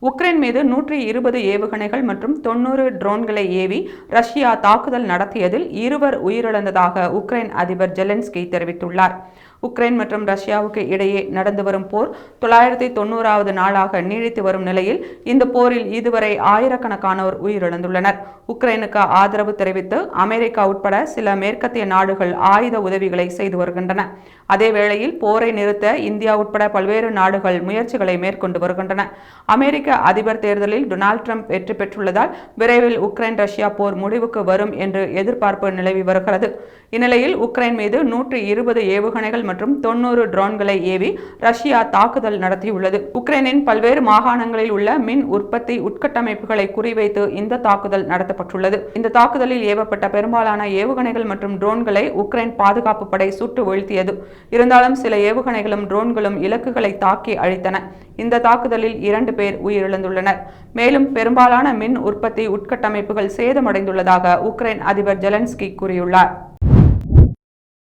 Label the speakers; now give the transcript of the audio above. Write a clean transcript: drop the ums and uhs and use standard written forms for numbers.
Speaker 1: Ukraine மீது 120 ஏவுகணைகள் மற்றும் 90 ட்ரோன்களை ஏவி ரஷ்யா தாக்குதல் நடத்தியதில் 2 உயிரிழந்ததாக உக்ரைன் அதிபர் ஜெலன்ஸ்கி தெரிவித்துள்ளார். உக்ரைன் மற்றும் ரஷ்யாவுக்கு இடையே நடந்து வரும் போர் 990வது நாளாக நீடித்து வரும் நிலையில் இந்த போரில் இதுவரை ஆயிரக்கணக்கானோர் உயிரிழந்துள்ளனர். உக்ரைனுக்கு ஆதரவு தெரிவித்து அமெரிக்கா உட்பட சில மேற்கத்திய நாடுகள் ஆயுத உதவிகளை செய்து வருகின்றன. அதேவேளையில் போரை நிறுத்த இந்தியா உட்பட பல்வேறு நாடுகள் முயற்சிகளை மேற்கொண்டு வருகின்றன. அமெரிக்க அதிபர் தேர்தலில் டொனால்ட் ட்ரம்ப் வெற்றி பெற்றுள்ளதால் விரைவில் உக்ரைன் ரஷ்யா போர் முடிவுக்கு வரும் என்று எதிர்பார்ப்பு நிலவி வருகிறது. இந்நிலையில் உக்ரைன் மீது 120 ஏவுகணைகள் மற்றும் 90 ட்ரோன்களை ஏவி ரஷ்யா தாக்குதல் நடத்தியுள்ளது. உக்ரைனின் பல்வேறு மாகாணங்களில் உள்ள மின் உற்பத்தி உட்கட்டமைப்புகளை குறிவைத்து இந்த தாக்குதல் நடத்தப்பட்டுள்ளது. இந்த தாக்குதலில் ஏவப்பட்ட பெரும்பாலான ஏவுகணைகள் மற்றும் ட்ரோன்களை உக்ரைன் பாதுகாப்பு படை சுட்டு வீழ்த்தியது. இருந்தாலும் சில ஏவுகணைகளும் ட்ரோன்களும் இலக்குகளை தாக்கி அழித்தன. இந்த தாக்குதலில் 2 பேர் உயிரிழந்துள்ளனர். மேலும் பெரும்பாலான மின் உற்பத்தி உட்கட்டமைப்புகள் சேதமடைந்துள்ளதாக உக்ரைன் அதிபர் ஜெலன்ஸ்கி கூறியுள்ளார்.